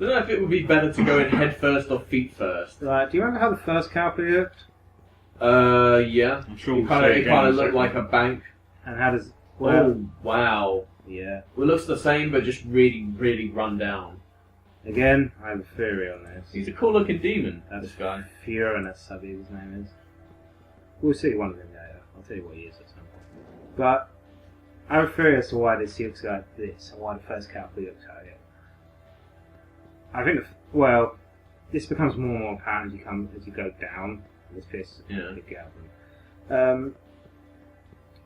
don't know if it would be better to go in head first or feet first. Right, do you remember how the first cowper looked? Yeah. I'm sure It kind of looked like a bank. And how does... Oh, wow. Yeah. Well, it looks the same, but just really, really run down. Again, I have a theory on this. He's a cool-looking demon, That's this guy. Fiorinus, I believe his name is. We'll see one of them later. I'll tell you what he is at some point. But I have a theory as to why this looks like this, and why the first cowper looks like it. I think, this becomes more and more apparent as you go down. This piece is a big album.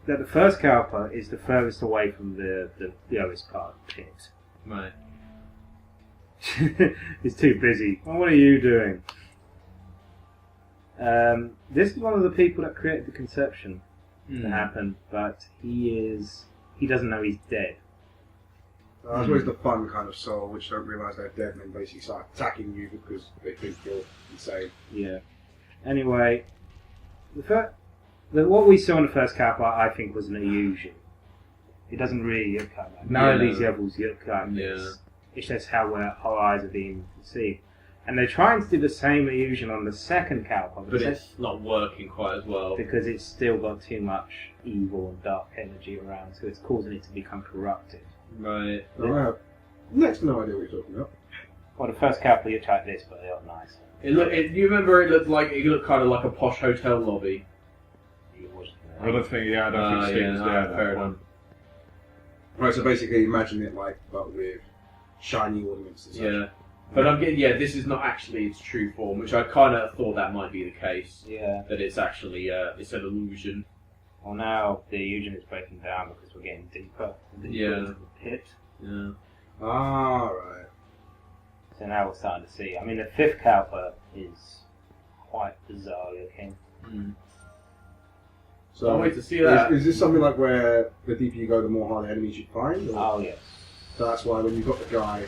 That the first cowper is the furthest away from the lowest part of the pit. Right. He's too busy. Well, what are you doing? This is one of the people that created the conception to happen, but he doesn't know he's dead. That's always the fun kind of soul, which don't realise they're dead and then basically start attacking you because they think you're insane. Yeah. Anyway, what we saw in the first cowper, I think, was an illusion. It doesn't really look like that. None of these levels look like this. It's just how our eyes are being conceived. And they're trying to do the same illusion on the second cowper, but it's not working quite as well. Because it's still got too much evil and dark energy around, so it's causing it to become corrupted. Right. I have next to no idea what you're talking about. Well, the first cowper looked like this, but they look nice. You remember it looked kind of like a posh hotel lobby. I don't think Steve's there. Fair enough. Right, so basically imagine it but with shiny ornaments and such. Yeah. But I'm getting, this is not actually its true form, which I kind of thought that might be the case. Yeah. That it's actually, it's an illusion. Well, now the illusion is breaking down because we're getting deeper into the pit. Yeah. Ah, right. So now we're starting to see. I mean, the fifth cowper is quite bizarre looking. So I'll wait to see that. Is this something like where the deeper you go, the more hard enemies you find? Or? Oh, yes. So that's why when you've got the guy...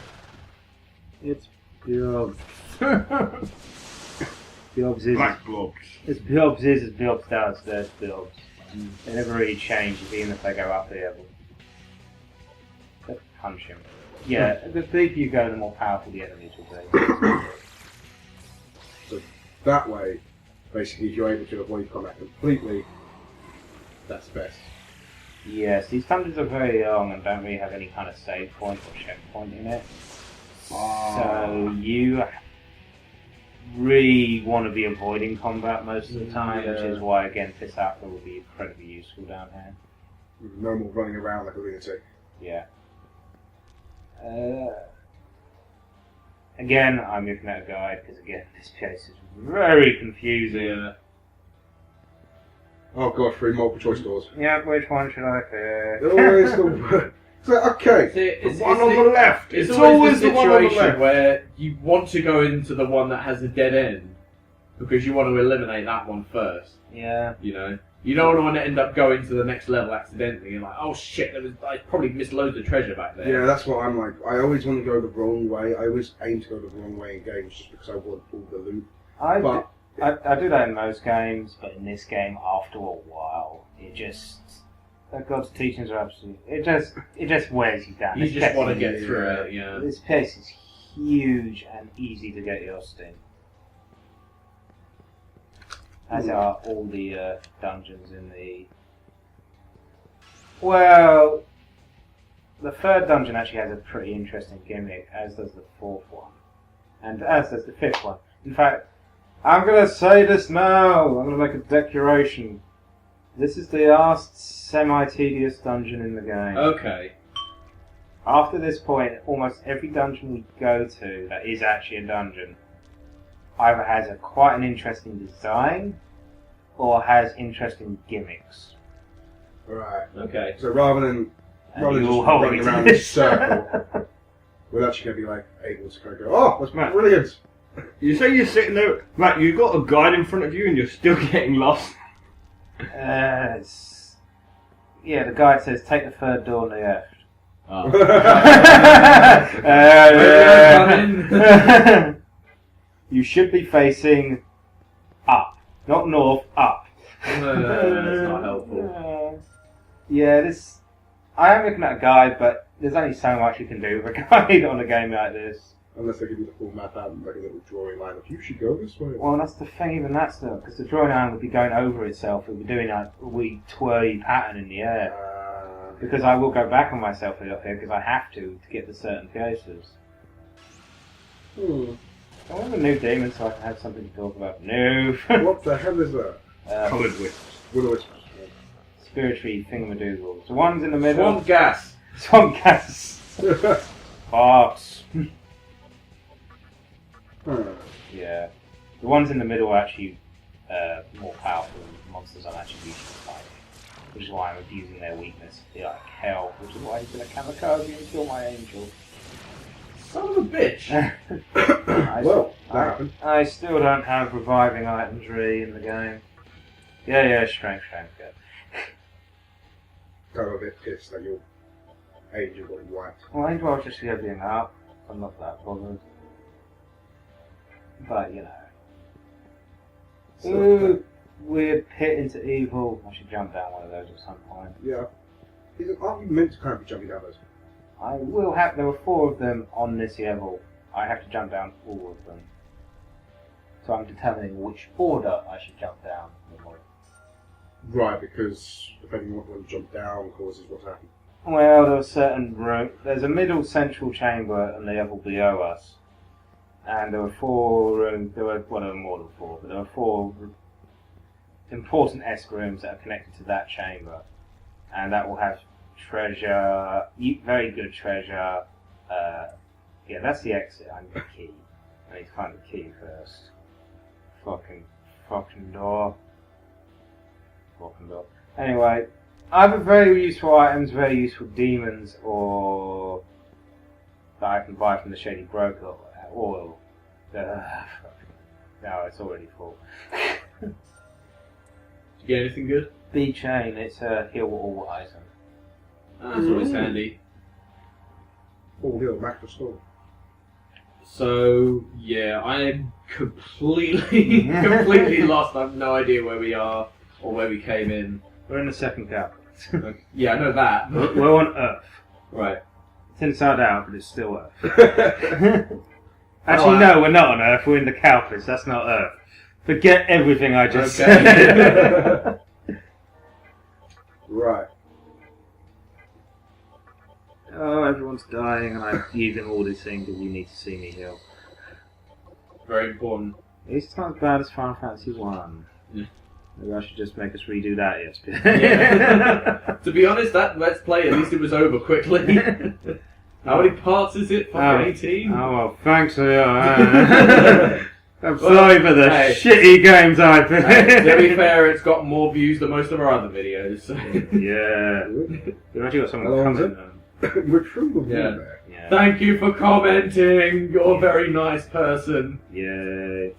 It's Biobs. Biobs is... Black blobs. It's Biobs is as Biobs does. There's Biobs. They never really change, even if they go up the level. Let's punch him. Yeah, the deeper you go, the more powerful the enemies will be. So that way, basically, if you're able to avoid combat completely, that's best. Yes, these dungeons are very long and don't really have any kind of save point or checkpoint in it. So you really want to be avoiding combat most of the time, which is why, again, Pisaka will be incredibly useful down here. No more running around like a lunatic. Yeah. Again, I'm looking at a guide because, again, this place is very confusing. Yeah. Oh god, 3 multiple choice doors. Yeah, which one should I pick? Always the... So, okay, It's the one on the left. It's It's always the the one on the situation left. where you want to go into the one that has a dead end because you want to eliminate that one first. Yeah. You know, you don't want to end up going to the next level accidentally. You're like, oh shit, I probably missed loads of treasure back there. Yeah, that's what I'm like. I always want to go the wrong way. I always aim to go the wrong way in games just because I want all the loot. I do that in most games, but in this game, after a while, it just... God's teachings are absolute. It just wears you down. You just want to get through it, yeah. This place is huge and easy to get lost in. As are all the dungeons in the... Well, the third dungeon actually has a pretty interesting gimmick, as does the fourth one. And as does the fifth one. In fact, I'm going to say this now! I'm going to make a declaration. This is the last semi-tedious dungeon in the game. Okay. After this point, almost every dungeon we go to that is actually a dungeon either has quite an interesting design or has interesting gimmicks. Right. Okay. So rather than just running around in a circle, we're actually going to be like able to kind of go, oh, that's brilliant! You say you're sitting there, Matt, you've got a guide in front of you and you're still getting lost. Yeah, the guide says take the third door on the left. Oh. You should be facing up, not north, up. That's not helpful. Yeah, I am looking at a guide, but there's only so much you can do with a guide on a game like this. Unless they give you the full map out and like a little drawing line of you should go this way. Well, that's the thing, even that still, because the drawing line would be going over itself. It would be doing a wee twirly pattern in the air. Because I will go back on myself up here because I have to get the certain cases. Hmm. I want a new demon so I can have something to talk about. No. What the hell is that? Coloured wisps. Will-o-wisp. Spiritually thingamadoodles. The ones in the middle. Swamp gas. Swamp gas. Farts. Yeah. The ones in the middle are actually more powerful than monsters I'm actually used to fighting. Which is why I'm abusing their weakness. They're like hell, which is why he's gonna kamikaze and kill my angel. Son of a bitch. Well, that happened. I still don't have reviving items really in the game. Yeah, strength, good. I'm a bit pissed that your angel got wiped. Well, I think I was just leveling up. I'm not that bothered. But, you know. So, Ooh, weird pit into evil. I should jump down one of those at some point. yeah. Aren't you meant to kind of be jumping down those? I will have. There were 4 of them on this level. I have to jump down all of them. So I'm determining which order I should jump down. Right, because depending on what one jump down causes what's happened. Well, there are certain room. There's a middle central chamber and the level below us. And there were 4 rooms. There were more than 4, but there were 4 important esque rooms that are connected to that chamber, and that will have treasure, very good treasure. Yeah, that's the exit. I need the key. I need to find the key first. Fucking door. Anyway, either very useful items, very useful demons, or that I can buy from the Shady Broker, or no, it's already full. Did you get anything good? B chain, it's a heal all item. That's always handy. Oh, the macro store. So yeah, I am completely lost. I have no idea where we are or where we came in. We're in the second cap. Yeah, I know that. We're on Earth. Right. It's inside out, but it's still Earth. Actually, no, we're not on Earth. We're in the Calphus. That's not Earth. Forget everything I just said. Right. Oh, everyone's dying, and I'm using all this thing because you need to see me heal. Very important. It's not as bad as Final Fantasy 1. Yeah. Maybe I should just make us redo that yesterday. Yeah. To be honest, that Let's Play, at least it was over quickly. How many parts is it? Fucking 18? Oh, well, thanks for your... I'm sorry for the shitty games I've been. To be fair, it's got more views than most of our other videos. So. Yeah. We've actually got someone Hello, coming. We're true of Yeah. there. Yeah. Thank you for commenting. You're a very nice person. Yay.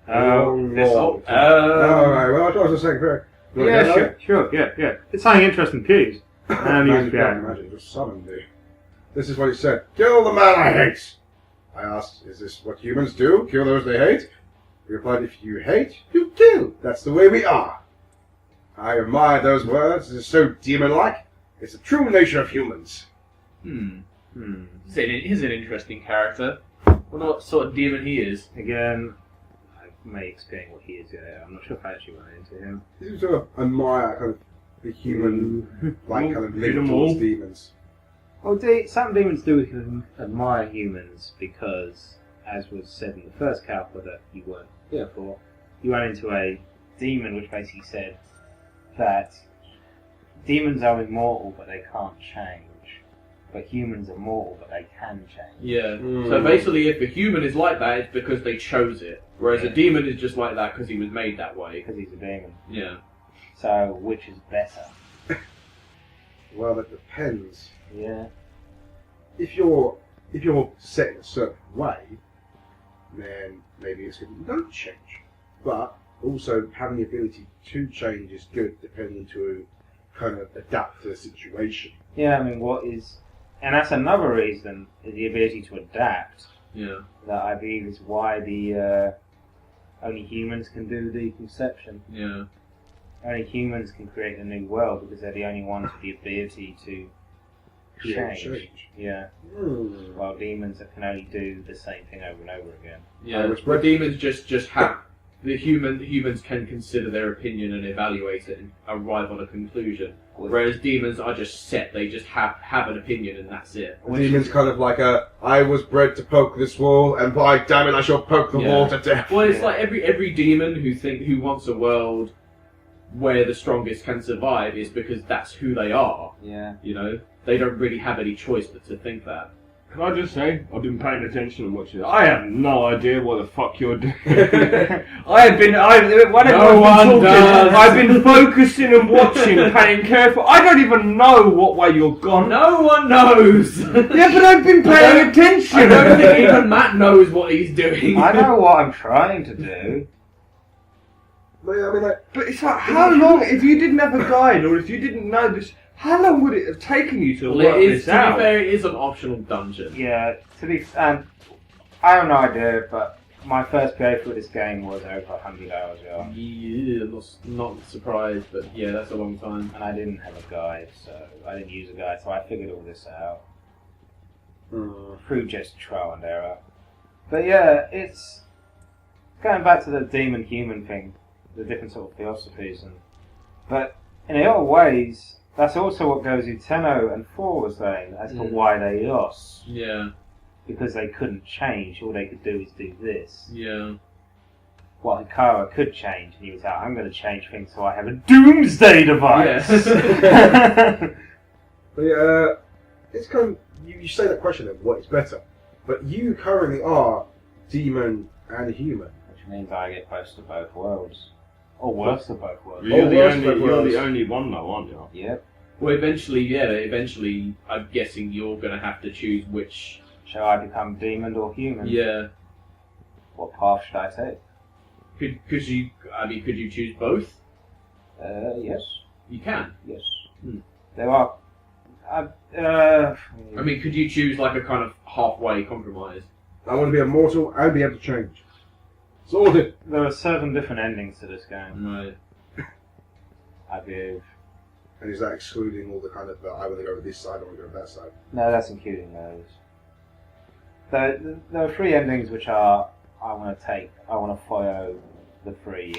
Oh, this Lord. Alright, well, I was just saying, correct. Yeah, sure, yeah. It's something interesting, please. And Man, he's you can't behind. imagine, just summoned me. This is what he said. Kill the man I hate! I asked, is this what humans do? Kill those they hate? He replied, if you hate, you kill. That's the way we are. I admire those words. It's so demon-like. It's the true nature of humans. He's an interesting character. I wonder what sort of demon he is. Again, I may explain what he is. I'm not sure if I actually went into him. He seems to admire kind of the human, like kind of link them all. towards demons. Well, some demons do admire humans because, as was said in the first Calpa that you weren't here for, you ran into a demon which basically said that demons are immortal but they can't change, but humans are mortal but they can change. Yeah. So basically, if a human is like that, it's because they chose it. Whereas a demon is just like that because he was made that way. Because he's a demon. Yeah. So, which is better? Well, it depends. Yeah. If you're set in a certain way, then maybe it's good that you don't change. But also having the ability to change is good, depending to kind of adapt to the situation. Yeah, I mean, and that's another reason, is the ability to adapt. Yeah. That I believe is why the only humans can do the conception. Yeah. Only humans can create a new world because they're the only ones with the ability to change. Yeah. Hmm. While demons can only do the same thing over and over again. Yeah, the demons just have the humans can consider their opinion and evaluate it and arrive on a conclusion. Whereas demons are just set; they just have an opinion and that's it. The demon's kind of like I was bred to poke this wall, and by damn it, I shall poke the wall to death. Well, it's like every demon who wants a world where the strongest can survive is because that's who they are. Yeah. You know, they don't really have any choice but to think that. Can I just say, I've been paying attention and watching it. I have no idea what the fuck you're doing. I've been focusing and watching and paying careful. I don't even know what way you're gone. No one knows. Yeah, but I've been paying attention. I don't think even Matt knows what he's doing. I know what I'm trying to do. But yeah, I mean, But it's like, how long, if you didn't have a guide or if you didn't know this, how long would it have taken you to work this out? To be fair, it is an optional dungeon. Yeah, I have no idea, but my first playthrough of this game was over 100 hours ago. Yeah, not surprised, but yeah, that's a long time. And I didn't have a guide, so I didn't use a guide, so I figured all this out. Through just trial and error. But yeah, it's going back to the demon-human thing, the different sort of philosophies, but in a lot of ways, that's also what Gozu Tenno and 4 were saying as to why they lost. Yeah. Because they couldn't change, all they could do is do this. Yeah. What Hikara could change, and he was like, I'm going to change things so I have a doomsday device! Yeah. but yeah, it's kind of, you say that question of what is better, but you currently are demon and human. Which means I get close to both worlds. Or worse than both worlds. You're worse the only one though, aren't you? Yep. Well, eventually, I'm guessing you're going to have to choose which. Shall I become demon or human? Yeah. What path should I take? Could you choose both? Yes. You can. Yes. Hmm. There are. I mean, could you choose like a kind of halfway compromise? I want to be immortal and be able to change. Sorted. There are 7 different endings to this game. Right. I believe. And is that excluding all the kind of, I want to go with this side, I want to go with that side? No, that's including those. There are 3 endings which are I want to follow the 3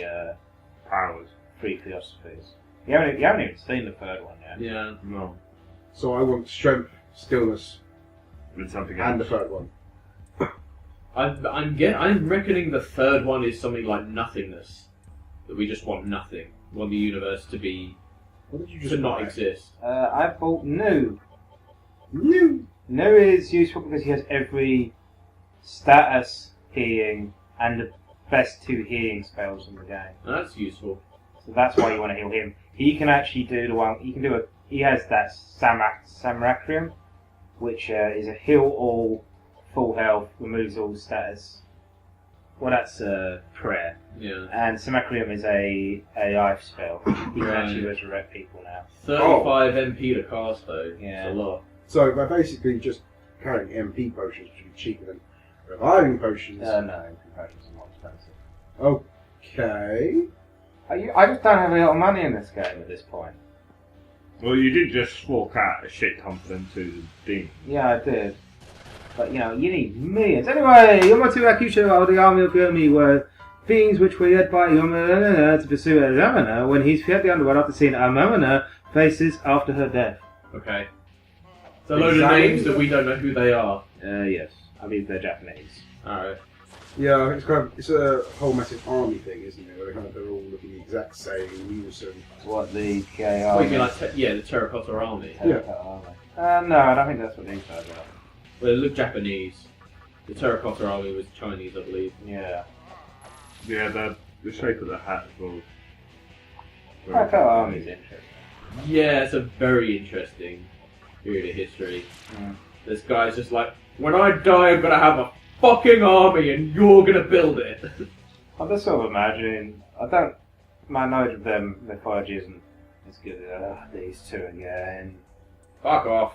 Powers. 3 philosophies. You haven't even seen the 3rd one yet. Yeah. No. So I want strength, stillness, With something and else. the third one. I'm reckoning the 3rd one is something like nothingness. That we just want nothing. We want the universe to be What did you to just not buy? exist. I bought Nu. New. Nu is useful because he has every status healing and the best 2 healing spells in the game. That's useful. So that's why you want to heal him. He can actually do the one. He has that Samracrium, which is a heal all, full health, removes all status. Well, that's prayer. Yeah. And Samracrium is a life spell. He can Right. actually resurrect people now. 35 MP to cast though. Yeah. It's a lot. So by basically just carrying MP potions, which would be cheaper than reviving potions. No, potions are more expensive. Okay. I just don't have a lot of money in this game at this point. Well, you did just fork out a shit ton for them to demon. Yeah, I did. But, you need millions. Anyway, Yamato Akusho of the army of Yomi were beings which were led by Yamana to pursue Ramana when he fled the underworld after seeing Amamana faces after her death. Okay. It's a load of names that we don't know who they are. Yes. I believe they're Japanese. Alright. Yeah, it's a whole massive army thing, isn't it? Where they're all looking the exact same, in unison. What, the KR? Well, you mean like, the Terracotta Army. No, I don't think that's what these guys are. Well, they look Japanese. The Terracotta Army was Chinese, I believe. Yeah. Yeah, the shape of the hat as well. KR Army's interesting. Yeah, it's a very interesting period of history. Mm. This guy's just like, when I die, I'm gonna have a fucking army and you're gonna build it. I'm just sort of imagining. My knowledge of them mythology isn't as good as these 2 again. Fuck off.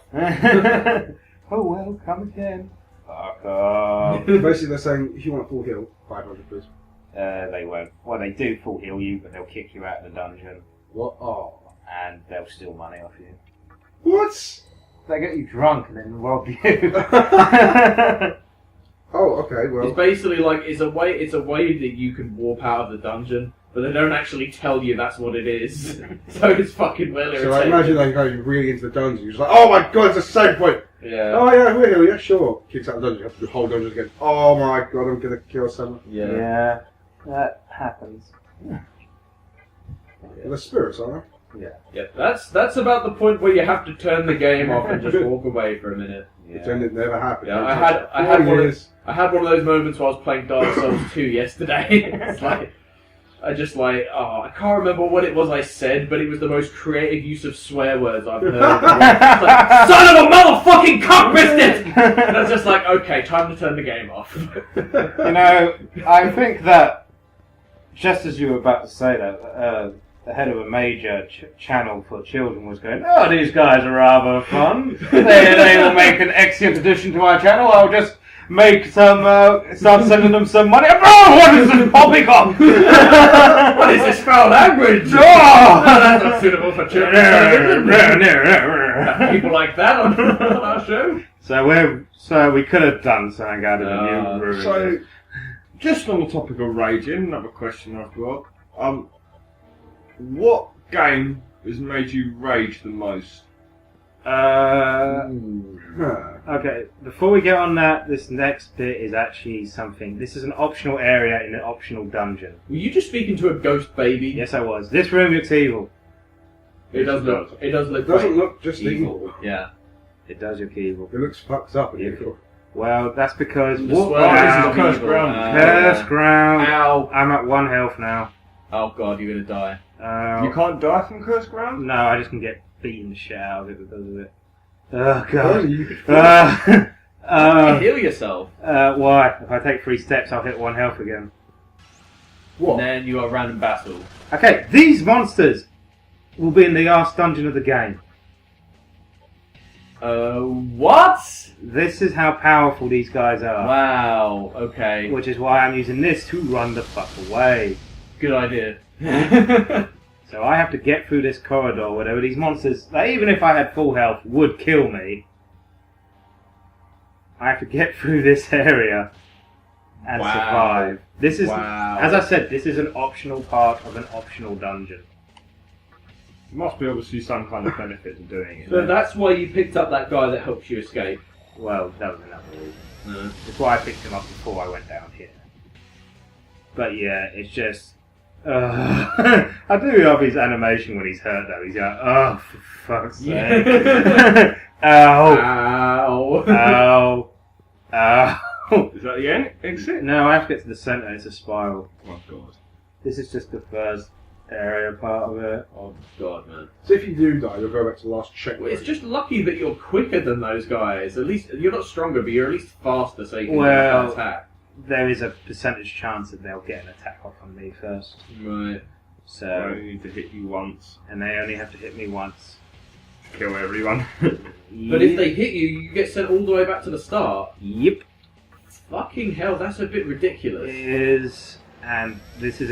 Oh well, come again. Fuck off. Basically, they're saying if you want a full heal, 500 please. They won't. Well, they do full heal you, but they'll kick you out of the dungeon What? Oh. and they'll steal money off you. What? They get you drunk and then rob you. Oh, okay. It's Well, basically like it's a way that you can warp out of the dungeon, but they don't actually tell you that's what it is. So it's fucking well irritating. so I imagine they go really into the dungeon. You're just like, oh my god, it's a save point. Yeah. Oh yeah, we're here. Yeah, sure. Kicks out the dungeon. You have to do the whole dungeon again. Oh my god, I'm gonna kill someone. Yeah. That happens. The spirits, aren't Yeah. That's about the point where you have to turn the game off and just walk away for a minute. they? Pretend it never happened. Yeah, It I took had 4 one of years. I had one of those moments where I was playing Dark Souls 2 yesterday. It's like, I can't remember what it was I said, but it was the most creative use of swear words I've heard. It's like, son of a motherfucking cock biscuit! And I was just like, okay, time to turn the game off. You know, I think that, just as you were about to say that, the head of a major channel for children was going, oh, these guys are rather fun. They will make an excellent addition to our channel. I'll just make some, start sending them some money. Oh, what is this poppycock? What is this foul language? Oh! That's not suitable for children. People like that on our show. So we could have done something out of the new rules. So, just on the topic of raging, another question I've got. What game has made you rage the most? Okay, before we get on that, this next bit is actually something. This is an optional area in an optional dungeon. Were you just speaking to a ghost baby? Yes, I was. This room looks evil. It does look. It does look. It doesn't quite look just evil. Yeah. It does look evil. It looks fucked up. Yeah. Well, that's because... The What? swirl this is is the cursed evil. ground. Cursed ground. Ow. I'm at 1 health now. Oh god, you're gonna die. You can't die from cursed ground? No, I just can get beaten the shit out of it because of it. Oh, Oh, God. Heal yourself. Why? If I take 3 steps, I'll hit 1 health again. What? And then you got random battle. Okay, these monsters will be in the last dungeon of the game. What? This is how powerful these guys are. Wow. Okay. Which is why I'm using this to run the fuck away. Good idea. So I have to get through this corridor, whatever these monsters, like, even if I had full health, would kill me. I have to get through this area and Wow. survive. This is, Wow. as I said, this is an optional part of an optional dungeon. There must be obviously some kind of benefit to doing it. So that's why you picked up that guy that helped you escape. Well, that was another reason. No. That's why I picked him up before I went down here. But yeah, it's just... I do love his animation when he's hurt though. He's like, oh, for fuck's sake. Yeah. Ow. Ow. Ow. Ow. Is that the end? Exit? No, I have to get to the centre. It's a spiral. Oh god. This is just the first area part of it. Oh god, man. So if you do die, you'll go back to the last checkpoint. Well, it's just lucky that you're quicker than those guys. At least you're not stronger, but you're at least faster, so you can Well- attack. There is a percentage chance that they'll get an attack off on me first. Right. I So, only need to hit you once. and they only have to hit me once. Kill everyone. But if they hit you, you get sent all the way back to the start. Yep. Fucking hell, that's a bit ridiculous. It is, and this is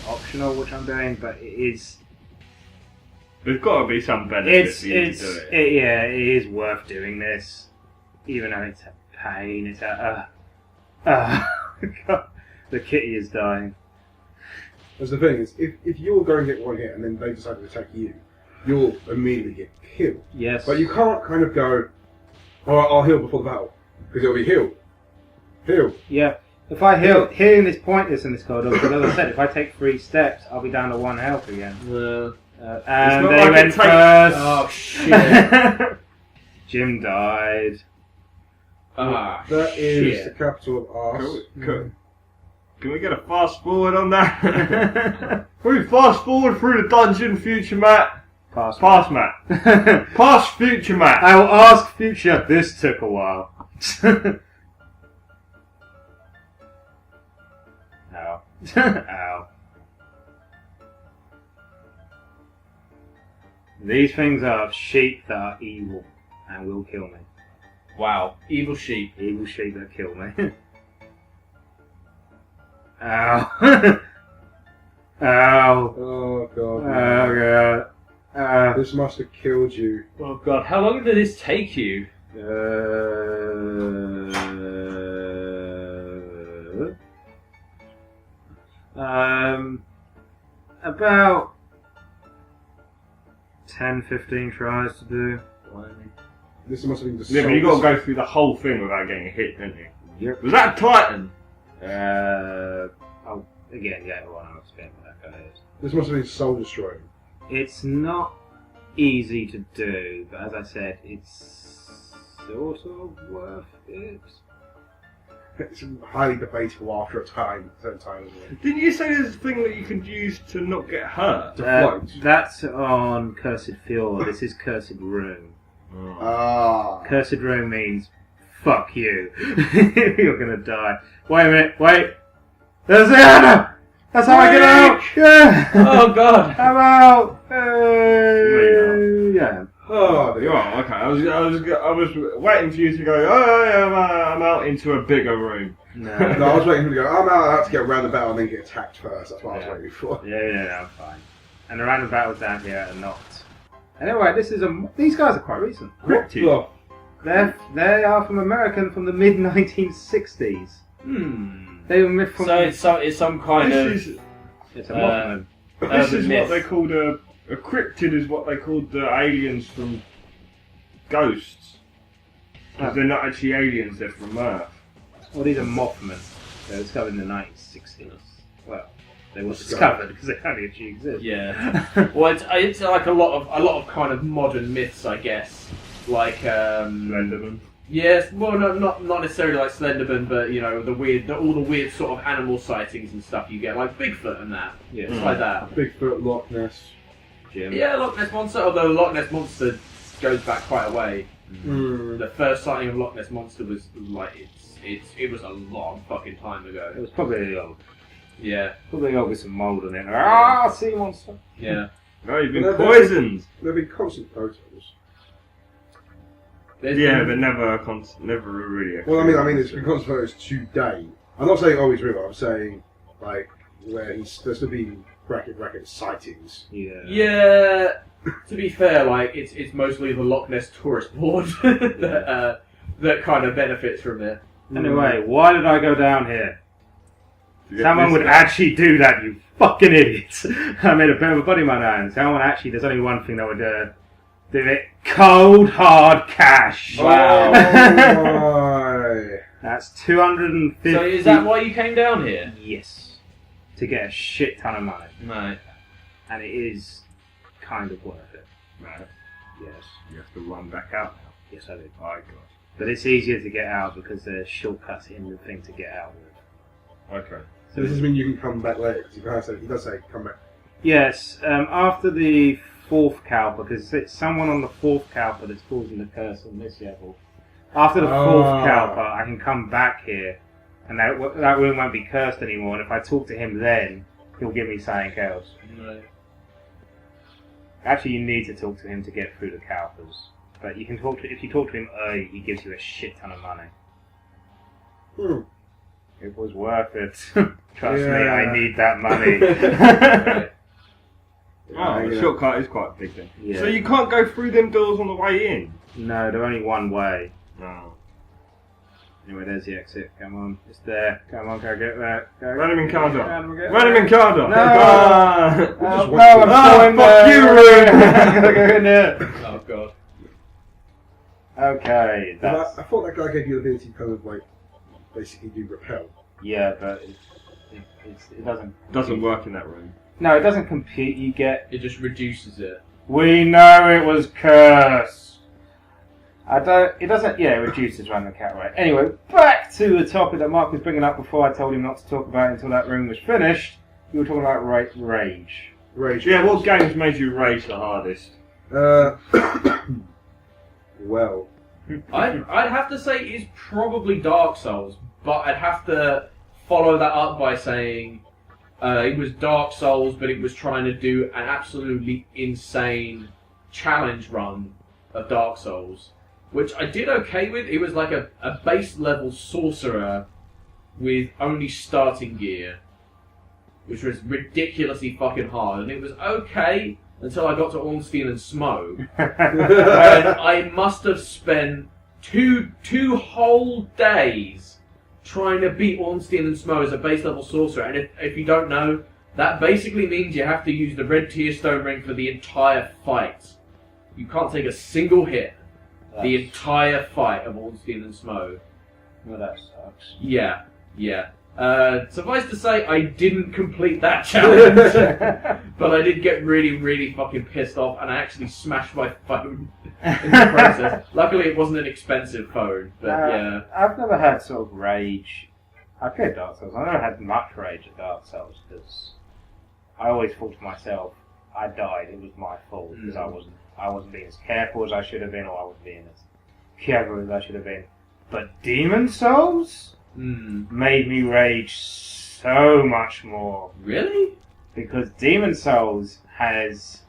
optional, which I'm doing, but it is. There's got to be some benefit It's for you to do it. yeah, it is worth doing this, even though it's a pain. It's a God, the kitty is dying. That's the thing is, if you're going to get one hit and then they decide to attack you, you'll immediately get killed. Yes, But you can't kind of go, oh, I'll heal before the battle. Because it'll be heal. Heal. Yeah. If I healing is pointless in this corridor, because as I said, if I take 3 steps, I'll be down to 1 health again. And not they like it went takes- first. Oh shit. Jim died. Ah, That is shit. the capital of arse. Can we get a fast forward on that? Can we fast forward through the dungeon, future Matt? Pass. Past Matt. Past future Matt. I will ask future. This took a while. Ow. Ow. These things are sheep that are evil and will kill me. Wow. Evil sheep. Evil sheep that kill me. Ow. Ow. Oh, God. Oh, God. This must have killed you. Oh god, how long did this take you? About 10-15 tries to do. This must have been the Yeah, but you got to go through the whole thing without getting hit, didn't you? Yep. Was that a Titan? Again, yeah, well, I'll explain what that guy is. This must have been soul destroying. It's not easy to do, but as I said, it's sort of worth it. It's highly debatable after a time, certain time, isn't it? Didn't you say there's a thing that you could use to not get hurt? To float. That's on Cursed Fjord. This is Cursed Room. Ah. Cursed Room means fuck you. You're gonna die. Wait a minute, wait. There's the Anna! That's how I get out! Yeah! Oh god! I'm out! Yeah. Oh, there You are, okay. I was waiting for you to go, oh yeah, I'm out into a bigger room. No, I was waiting for him to go, I'm out, I have to get around the battle and then get attacked first. That's what I was waiting for. Yeah, I'm fine. And the random battles down here are not. Anyway, these guys are quite recent. Cryptid. Well, They are from American from the mid 1960s. They were from. So it's some kind of. It's a Mothman. This is myth. what they called a cryptid is what they called the aliens from Ghosts. Because they're not actually aliens, they're from Earth. Well, these are Mothmen. They were discovered in the 1960s. Well, they were discovered because they only actually exist. Yeah. Well, it's like a lot of kind of modern myths, I guess. Like Slenderman. yes, well, not necessarily like Slenderman, but you know all the weird sort of animal sightings and stuff you get, like Bigfoot and that. Yeah. It's like that. Bigfoot, Loch Ness. Jim. Yeah, Loch Ness Monster. Although Loch Ness Monster goes back quite a way. The first sighting of Loch Ness Monster was like it was a long fucking time It ago. was probably old. Yeah, Probably old with some mould on it. Ah, sea monster. yeah. No, you've been No, poisoned. There'll be constant photos. Yeah, but never really. Well, I mean, it's been constant photos today. I'm not saying always river. I'm saying like where there's to be bracket sightings. Yeah. Yeah. To be fair, like it's mostly the Loch Ness tourist board that kind of benefits from it. Anyway, why did I go down here? To get Someone this would guy. actually do that, you fucking idiots! I made a bit of a buddy man now, and someone actually, there's only one thing that would do it. Cold hard cash! Wow. Oh That's 250. So is that why you came down here? Yes. To get a shit ton of money. No. And it is kind of worth it. Right. Yes. You have to run back out now. Yes, I do. Oh, God. But it's easier to get out because there's shortcuts in the thing to get out with. Okay. So does this mean you can come back later? Because he does say come back. Yes, after the fourth Kalpa, because it's someone on the fourth Kalpa that's causing the curse on this level. After the fourth Kalpa, I can come back here, and that room won't be cursed anymore, and if I talk to him then, he'll give me something else. No. Actually, you need to talk to him to get through the Kalpas. But you can talk to if you talk to him early, he gives you a shit ton of money. It was worth it. Trust me, I need that money. Right. Oh, the shortcut is quite big then. Yeah. So you can't go through them doors on the way in? No, they're only one way. No. Anyway, there's the exit. Come on, it's there. Come on, go get there. Go. Random encounter. Random get Random there. encounter! No! Ah. Oh, Just no, I'm still in fuck there. you, room. I'm gonna go in there. Oh god. Okay, that's I thought that guy gave you the ability to kind of like basically do repel. yeah, but it doesn't. Doesn't work in that room. No, it doesn't compete. You get. It just reduces it. We know it was cursed. I don't. It doesn't. Yeah, it reduces random cat rate. Anyway, back to the topic that Mark was bringing up before I told him not to talk about it until that room was finished. You were talking about rage. Rage. Yeah, what games made you rage the hardest? Well, I'd have to say it's probably Dark Souls, but I'd have to follow that up by saying it was Dark Souls, but it was trying to do an absolutely insane challenge run of Dark Souls, which I did okay with. It was like a base level sorcerer with only starting gear, which was ridiculously fucking hard, and it was okay, until I got to Ornstein and Smough. And I must have spent two whole days trying to beat Ornstein and Smough as a base level sorcerer. And if you don't know, that basically means you have to use the red tier stone ring for the entire fight. You can't take a single hit the entire fight of Ornstein and Smough. Well, that sucks. Yeah. Suffice to say, I didn't complete that challenge, but I did get really, really fucking pissed off, and I actually smashed my phone in the process. Luckily, it wasn't an expensive phone, but yeah. I've never had sort of rage. I played Dark Souls. I never had much rage at Dark Souls because I always thought to myself, I died. It was my fault because I wasn't being as careful as I should have been, or I wasn't being as clever as I should have been. But Demon Souls made me rage so much more. Really? Because Demon Souls has...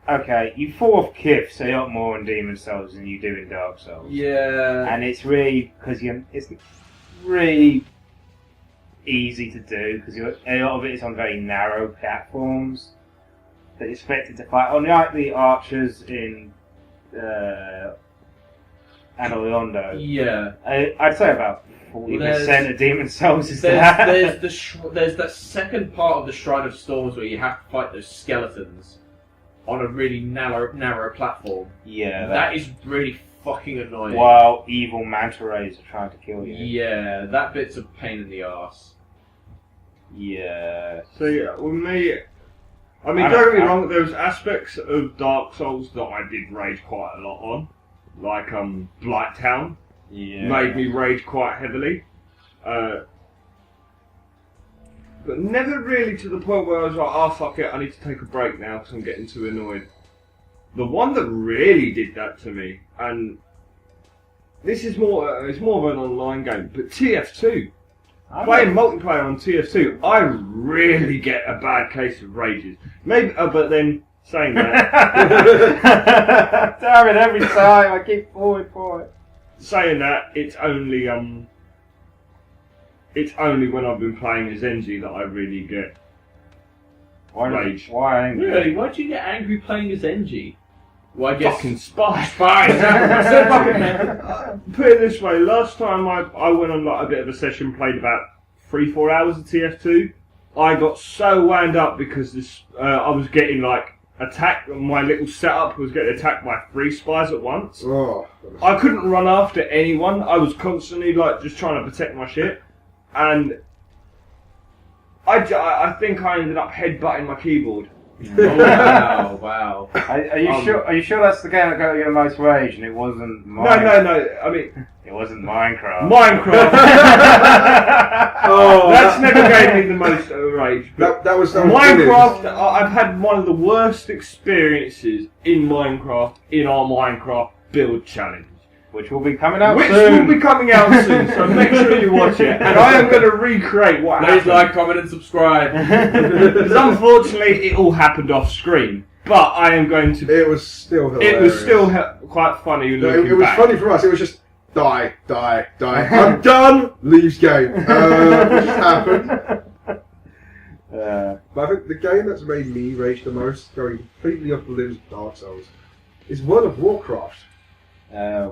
Okay, you fall off cliffs a lot more in Demon Souls than you do in Dark Souls. Yeah. And it's really... because it's really easy to do, because a lot of it is on very narrow platforms that you're expected to fight. Unlike the archers in... Anor Yeah. I'd say about 40% of Demon Souls is that. There's that second part of the Shrine of Storms where you have to fight those skeletons on a really narrow platform. Yeah. That is really fucking annoying. While evil manta rays are trying to kill you. Yeah, that bit's a pain in the arse. Yeah. So yeah, with me, I mean, don't get me wrong, there was aspects of Dark Souls that I did rage quite a lot on. Like, Blighttown made me rage quite heavily. But never really to the point where I was like, oh fuck it, I need to take a break now because I'm getting too annoyed. The one that really did that to me, and this is it's more of an online game, but TF2. Playing multiplayer on TF2, I really get a bad case of rages. Maybe, but then... saying that, damn it! Every time I keep falling for it. Saying that, it's only when I've been playing as Zenji that I really get rage. Why angry? Really? Why'd you get angry playing as Engie? Well, I guess Fucking spy. Put it this way: last time I went on like a bit of a session, played about 3-4 hours of TF2. I got so wound up because I was getting like. My little setup was getting attacked by 3 spies at once. Oh. I couldn't run after anyone. I was constantly like just trying to protect my shit, and I think I ended up headbutting my keyboard. Oh, wow. Are you sure? Are you sure that's the game that got you the most rage, and it wasn't? No. I mean, it wasn't Minecraft. That's never gave me the most rage. That was Minecraft. I've had one of the worst experiences in Minecraft in our Minecraft build challenge. Which will be coming out soon. So make sure you watch it. And I am going to recreate what happened. Please like, comment, and subscribe. Because unfortunately, it all happened off screen. But I am going to... It was still hilarious. It was still quite funny looking it was back. funny for us. It was just, die. I'm done! Leaves game. What just happened? But I think the game that's made me rage the most, going completely off the limbs of Dark Souls, is World of Warcraft. Yeah,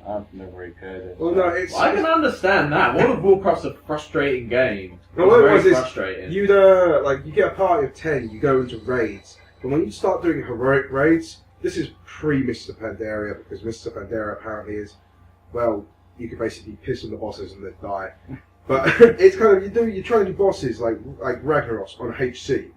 I've never really heard it. Well, no, it's... I can understand that. World of Warcraft's a frustrating game. Well, what it was very is, frustrating. you get a party of 10, you go into raids, but when you start doing heroic raids, this is pre-Mr. Pandaria, because Mr. Pandaria apparently is, well, you can basically piss on the bosses and they die. But it's kind of, you're trying to do bosses like Ragnaros on HC.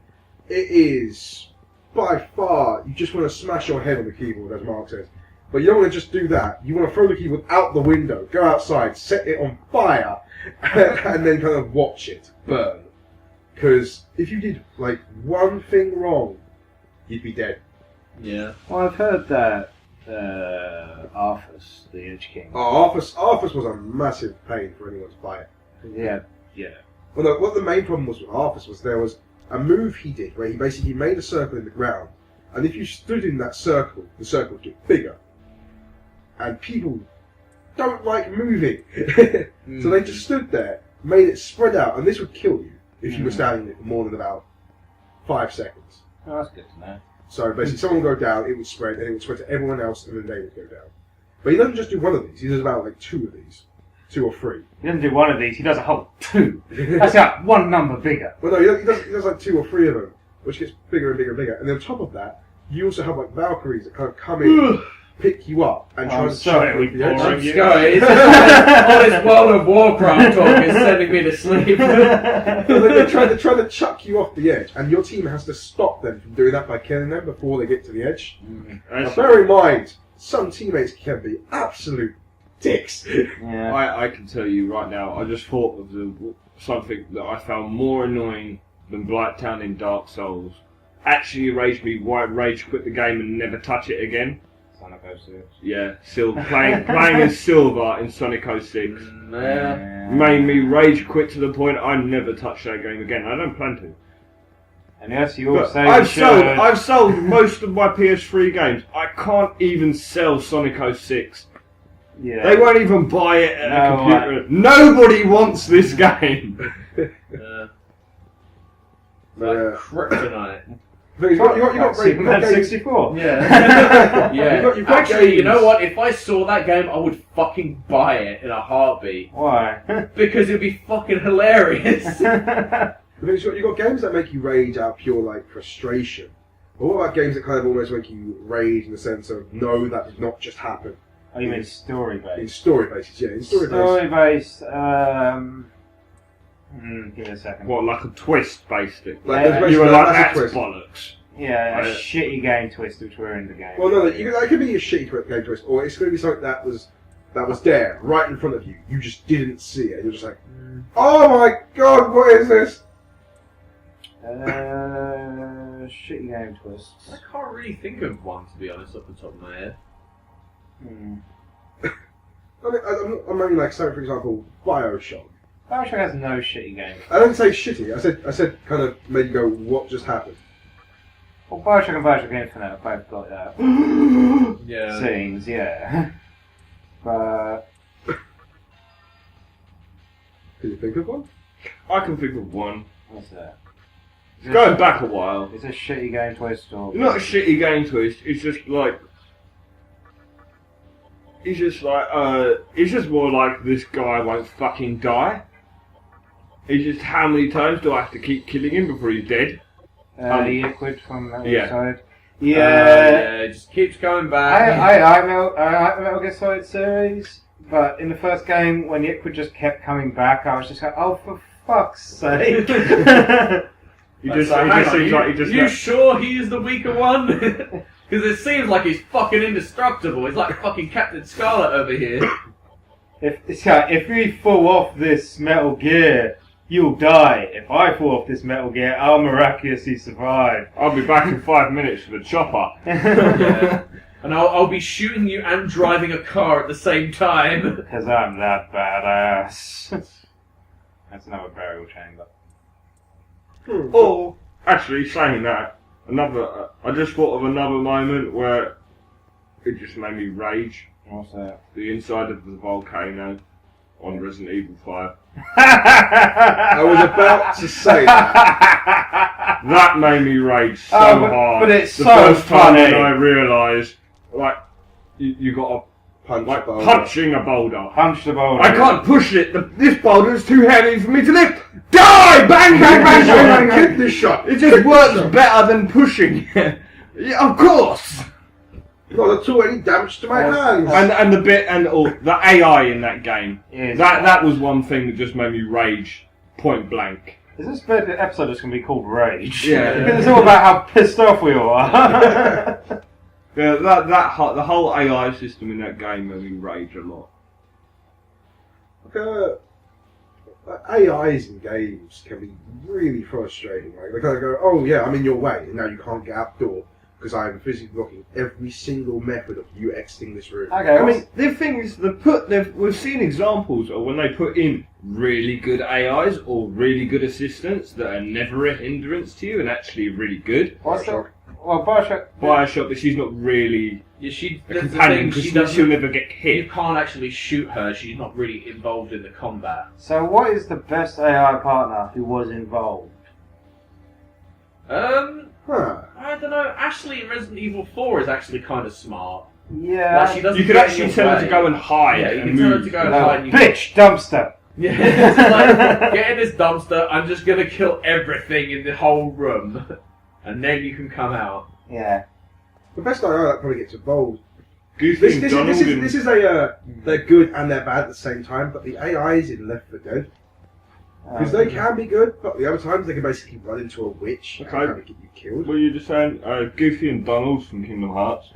It is, by far, you just want to smash your head on the keyboard, as Mark says. But you don't want to just do that. You want to throw the keyboard out the window, go outside, set it on fire, and then kind of watch it burn. Because if you did, like, one thing wrong, you'd be dead. Yeah. Well, I've heard that Arthas, the Edge King. Oh, Arthas was a massive pain for anyone to fight. Yeah. Well, no, what the main problem was with Arthas was there was a move he did where he basically made a circle in the ground, and if you stood in that circle, the circle would get bigger. And people don't like moving. So they just stood there, made it spread out, and this would kill you if you were standing there for more than about 5 seconds. Oh, that's good to know. So basically, someone would go down, it would spread, and it would spread to everyone else, and then they would go down. But he doesn't just do one of these, he does about like 2 of these. 2 or 3. He doesn't do one of these, he does a whole 2. That's like one number bigger. Well, no, he does like 2 or 3 of them, which gets bigger and bigger and bigger. And then on top of that, you also have like Valkyries that kind of come in, pick you up, and try to chuck you off the edge. I'm sorry, all this World of Warcraft talk is sending me to sleep. They're trying to chuck you off the edge, and your team has to stop them from doing that by killing them before they get to the edge. Now, bear in mind, some teammates can be absolute dicks. Yeah. I can tell you right now, I just thought of something that I found more annoying than Blighttown in Dark Souls. Actually rage quit the game and never touch it again. Sonic 06. Yeah, playing as Silver in Sonic 06 Yeah. made me rage quit to the point I never touch that game again. I don't plan to. And yes, you But also I've sold most of my PS3 games. I can't even sell Sonic 06. Yeah. They won't even buy it at a No, computer. Nobody wants this game. Kryptonite. You got Superman games. 64. Yeah. Yeah. You've got Actually, you games. know what? If I saw that game, I would fucking buy it in a heartbeat. Why? Because it'd be fucking hilarious. Because you've got games that make you rage out of pure like frustration. But what about games that kind of almost make you rage in the sense of no, that did not just happen? Oh, you mean story In based? story basis, yeah. In story basis. Story based. Give me a second. What, like a twist, basically? Like, Yeah, there's You were basically- like, that's that's a twist. bollocks. Yeah, a Right. shitty game twist which were in the game. Well, no, that could be a shitty game twist, or it's going to be something that was there, right in front of you. You just didn't see it. You're just like, oh my god, what is this? Shitty game twists. I can't really think of one, to be honest, off the top of my head. I mean, I'm only like, so for example, Bioshock. Bioshock has no shitty game. I don't say shitty. I said kind of made you go, what just happened? Well, Bioshock and Bioshock Infinite have both got that. Yeah. Scenes, yeah. But Can you think of one? I can think of one. what's that? It's going back a while. Is it a shitty game twist or? Not a shitty game twist, it's just like... It's just more like this guy won't fucking die. It's just how many times do I have to keep killing him before he's dead? The Liquid from Metal yeah. Gear Solid. Yeah, Yeah. it just keeps going back. I like the Metal Gear Solid series, but in the first game, when Liquid just kept coming back, I was just like, oh, for fuck's sake. You sure he is the weaker one? Because it seems like he's fucking indestructible. He's like fucking Captain Scarlet over here. If we fall off this Metal Gear, you'll die. If I fall off this Metal Gear, I'll miraculously survive. I'll be back in 5 minutes for the chopper. Yeah. And I'll be shooting you and driving a car at the same time. Because I'm that badass. That's another burial chamber. Or, actually, saying that, I just thought of another moment where it just made me rage. What's that? The inside of the volcano on Resident Evil 5. I was about to say that. That made me rage so hard. But it's the so first time funny. when I realised, like, you got Punch like boulder. punching a boulder. Punch the boulder. I can't push it. This boulder's too heavy for me to lift. Die! Bang! Bang! Bang! Bang! Bang! Bang! Kick this shot. It just works better than pushing. Yeah, of course. Not at all any damage to my hands. And the AI in that game. Yes. That was one thing that just made me rage point blank. Is this episode just going to be called Rage? Yeah. Because it's all about how pissed off we all are. Yeah, the whole AI system in that game made me rage a lot. AIs in games can be really frustrating. Like they kind of go, "Oh yeah, I'm in your way, and now you can't get out the door because I am physically blocking every single method of you exiting this room." Okay, I mean, the thing is, we've seen examples of when they put in really good AIs or really good assistants that are never a hindrance to you and actually really good. What's Bioshock. that? Well, Bioshock. Bioshock, but she's not really Yeah, she a that's the companion thing, because she'll never get You hit. can't actually shoot her. She's not really involved in the combat. So, what is the best AI partner who was involved? Huh. I don't know. Ashley in Resident Evil 4 is actually kind of smart. Yeah. Like, she doesn't You could get in actually your tell her way. to go and hide. Yeah, you and can tell her move. to go and No, hide. And you bitch, dumpster. Yeah, it's like, get in this dumpster, I'm just gonna kill everything in the whole room. And then you can come out. Yeah. The best AI that probably gets involved. Goofy This, and this, Donald this, is, and- this is a they're good and they're bad at the same time, but the AIs in Left 4 Dead because they can be good, but the other times they can basically run into a witch and Okay. kind of get you killed. What were you just saying? Goofy and Donald from Kingdom Hearts.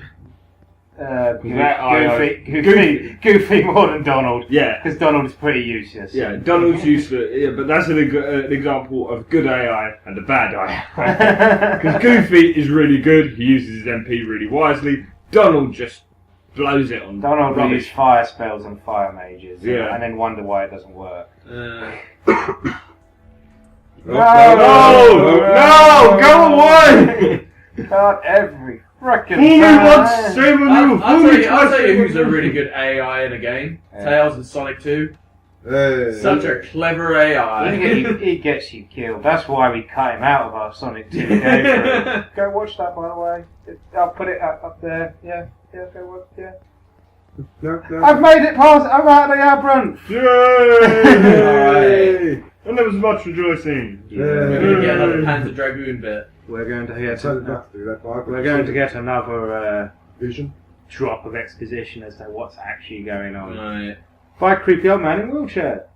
Goofy more than Donald. Yeah. Because Donald is pretty useless. Yeah, Donald's useless. Yeah, but that's an example of good AI and a bad AI. Because Goofy is really good. He uses his MP really wisely. Donald just blows it on Donald will use rubbish. fire spells and fire mages. Yeah. And then wonder why it doesn't work. No, go away! God, every frickin' Fool me time. once, shame on you. I'll Fool me tell twice, you shame on who's a really good AI in a game. Yeah. Tails and Sonic 2. Such a clever AI. He gets you killed. That's why we cut him out of our Sonic 2 game. Go watch that, by the way. I'll put it up there. Yeah, go watch. Yeah. No. I've made it past. I'm out of the labyrinth. Yay! And there was much rejoicing. We're going to get another Panzer Dragoon bit. We're going to I get. decided not to do that. But We're going to get another vision. drop of exposition as to what's actually going on. Right. By a creepy old man in a wheelchair.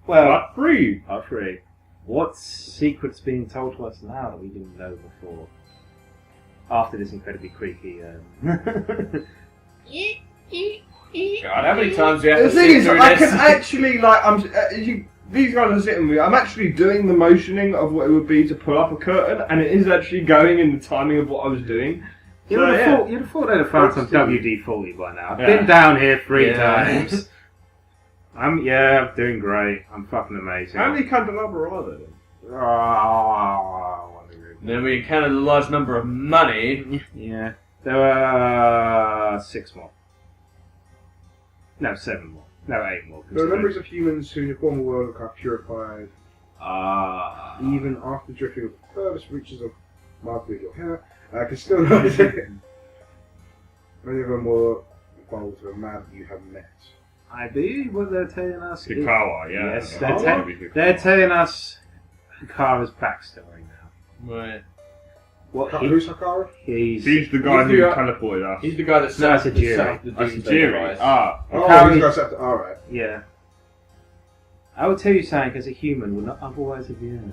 Well, Part 3. part 3. What secret's being told to us now that we didn't know before? After this incredibly creaky. God, how many times do you have The to thing sit is, through I this? can actually, these guys are sitting with me. I'm actually doing the motioning of what it would be to pull up a curtain, and it is actually going in the timing of what I was doing. You'd So, have thought they'd have found some Absolutely. WD-40 by now. I've Yeah. been down here 3 Yeah. times. I'm doing great. I'm fucking amazing. How many candelabra are there then? Then we encountered a large number of money. Yeah. There were 6 more. No, 7 more. No, 8 more. There are numbers of humans who in your former world are purified, even after drifting the furthest reaches of Margaret your hair, can still not. Many of them were involved with a man you have met. I believe what they're telling us. Hikawa, yeah. Yes, Hikawa. they're telling us Hikara's backstory now. Right. What Who's Hakara? he's He's the guy He's who the guy- teleported us. He's the guy that set that's a the Jiri. set the That's Doomsday Jiri. device. Ah. Oh, Hakari- these guys have to. Alright. yeah. I will tell you something as a human would not otherwise have been.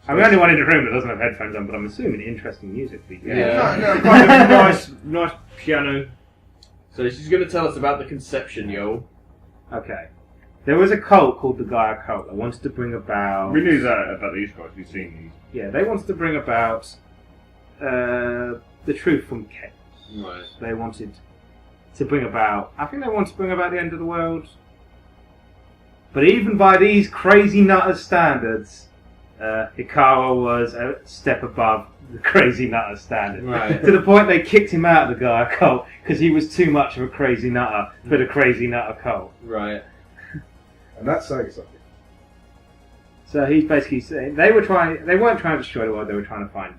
I'm the only one in the room that doesn't have headphones on, but I'm assuming interesting music. Yeah. No, kind of nice piano. So she's going to tell us about the conception, yo. Okay. There was a cult called the Gaia cult that wanted to bring about. We knew that about these guys. We've seen these. Yeah, they wanted to bring about the truth from chaos. Right. They wanted to bring about. I think they wanted to bring about the end of the world. But even by these crazy nutters standards, Hikawa was a step above the crazy nutter standard. Right. To the point they kicked him out of the Gaia cult because he was too much of a crazy nutter for the crazy nutter cult. Right. And that's saying something. So he's basically saying they weren't trying to destroy the world, they were trying to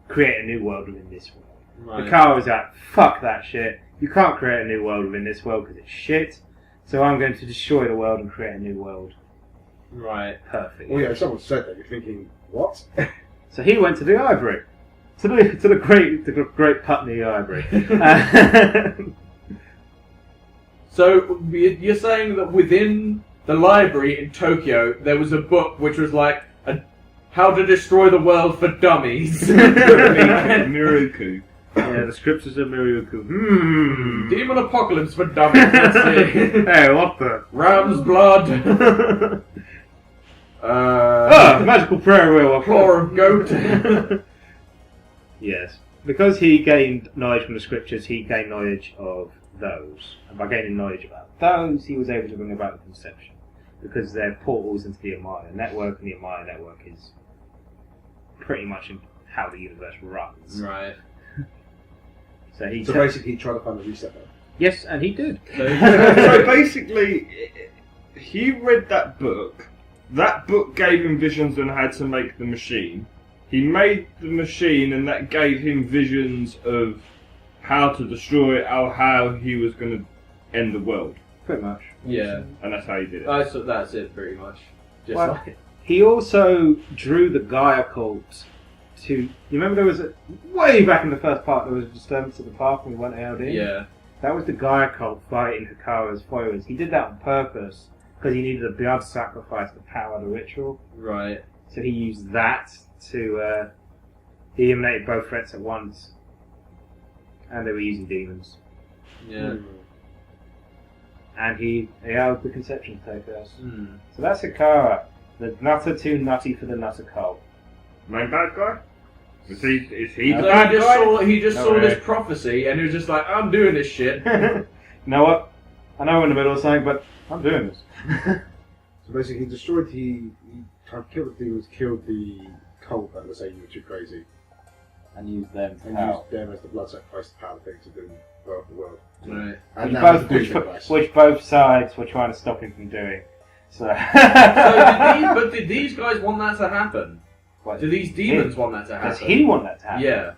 create a new world within this world. Right. Hikawa was like, fuck that shit. You can't create a new world within this world because it's shit. So I'm going to destroy the world and create a new world. Right. Perfect. Well, yeah, if someone said that, you're thinking, what? So he went to the Ivory. To the great Putney Ivory. So you're saying that within the library in Tokyo there was a book which was like how to destroy the world for dummies. Miroku. Yeah, the scriptures of Miryuku. Demon Apocalypse for dummies. Let's see. Hey, what the? Ram's blood. Magical prayer wheel. Claw of goat. Yes. Because he gained knowledge from the scriptures, he gained knowledge of those. And by gaining knowledge about those, he was able to bring about the conception. Because they're portals into the Amaya network, and the Amaya network is pretty much how the universe runs. Right. So he So basically, he tried to find a reset button. yes, and he did. So basically, he read that book that book gave him visions on how to make the machine. He made the machine, and that gave him visions of how to destroy it, or how he was going to end the world. Pretty much. Yeah. And that's how he did it. That's it, pretty much. Just Well, like... He also drew the Gaia cult to... You remember there was way back in the first part, there was a disturbance at the park when we went out in? Yeah. That was the Gaia cult fighting Hikaru's followers. He did that on purpose because he needed a blood sacrifice to power the ritual. Right. So he used that to... he eliminated both threats at once. And they were using demons. Yeah. And he allowed the conception to take place. Mm. So that's Hikaru. The nutter too nutty for the nutter cult. Main bad guy? Is he No. the So bad guy? he just No saw way. this prophecy and he was just like, I'm doing this shit. You know what? I know we're in the middle of something, but I'm doing this. So basically, he destroyed. He kind of killed the demons, killed the cult that was saying you were too crazy, And use them to and help. used them as the blood sacrifice to power things to do well for the world. Right. And Which now both, he's doing it. which both sides were trying to stop him from doing. So, So did these guys want that to happen? What? Do these demons want that to happen? Does he want that to happen? Yeah.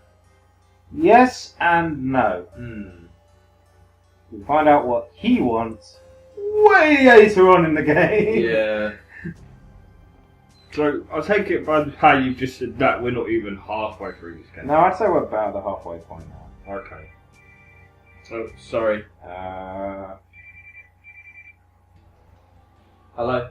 Yes and no. Hmm. We'll find out what he wants way later on in the game. Yeah. So, I take it by how you've just said that we're not even halfway through this game. No, I'd say we're about the halfway point now. Okay. Oh, sorry. Hello?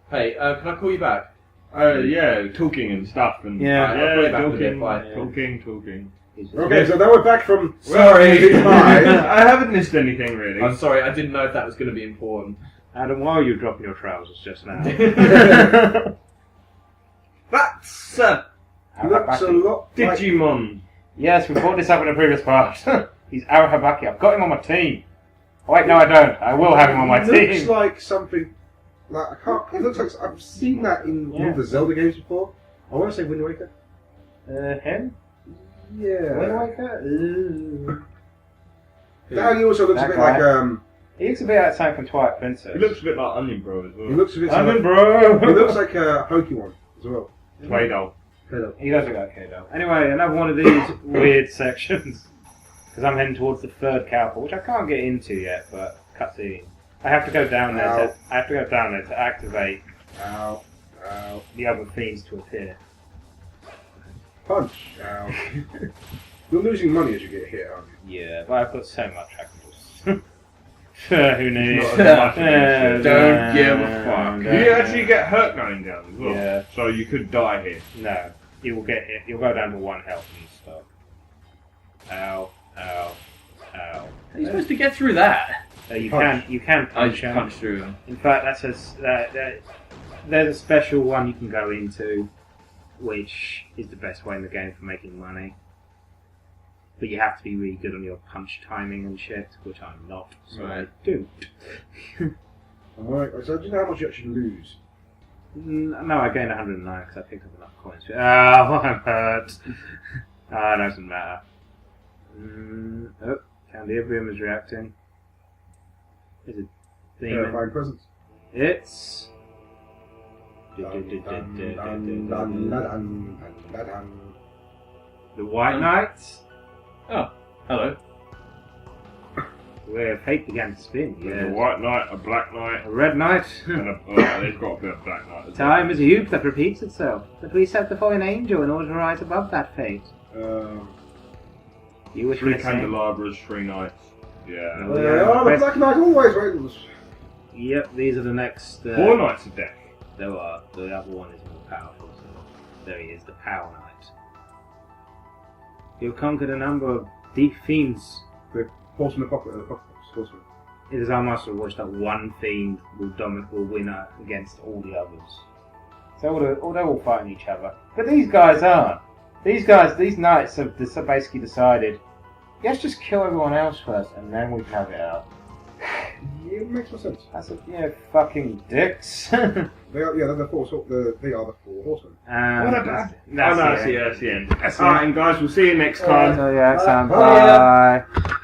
Hey, can I call you back? Yeah, talking and stuff. And Yeah. I'll call you back in a bit, talking, bye. talking. Okay, so now we're back from. Sorry. I haven't missed anything really. I'm sorry, I didn't know if that was going to be important. Adam, why are you dropping your trousers just now? That's He looks a lot like. Digimon. Yes, we brought this up in a previous part. He's Arahabaki. I've got him on my team. Oh, wait, no, I don't. I will have him on my He looks team. like something. Like I can't. It looks like I've seen that in one of the Zelda games before. I want to say Wind Waker. Him? Yeah. Wind Waker? Ooh. Now he also looks That a bit guy. like He looks a bit like something from Twilight Princess. He looks a bit like Onion Bro as He well. looks a bit. Onion Like, bro! he looks like a Pokemon as well. Play-Doh. He does look like Kado. Anyway, another one of these weird sections. Because I'm heading towards the third cowpole, which I can't get into yet, but cutscene. I have to go down there. To activate Ow! Ow! the other themes to appear. Punch! Ow! You're losing money as you get hit, aren't you? Yeah, but I've got so much I can just. Who needs? Not as much as Don't give a fuck. You actually get hurt going down as well. Yeah. So you could die here. No, you will get hit. You'll go down to 1 health and stop. Ow! Ow! Ow! How are you supposed to get through that? You Punch. can I punch just him. punched through them. In fact, there's a special one you can go into, which is the best way in the game for making money. But you have to be really good on your punch timing and shit, which I'm not, so I Right. don't. Alright, so do you know how much you actually lose? No, I gained 109 because I picked up enough coins. Oh, I'm hurt. It doesn't matter. Oh, Candibrium is reacting. Is it demon? Terrifying presence. It's... The White Knights? Oh, hello. Where fate began to spin, There's a yes. white knight, a black knight, A red knight. and there's got to be a black knight as well. Time is a loop that repeats itself. But we set before an angel in order to rise above that fate. You wish me 3 to say? candelabras, 3 knights. Yeah. Oh, the Black Knight always wins. Yep, these are the next... 4 knights of death. There are. The other one is more powerful, so there he is, the Power Knight. You've conquered a number of deep fiends. Horseman Apocalypse. Horseman. It is our master wish that one fiend will win against all the others. So they're all fighting each other. But these guys aren't. These knights have basically decided, let's just kill everyone else first, and then we can have it out. It makes more sense. That's fucking dicks. They are, they're the four horsemen. What about? That's That's the the end. end. That's the Alright, end. and guys, we'll see you next time. So yeah, Bye. bye.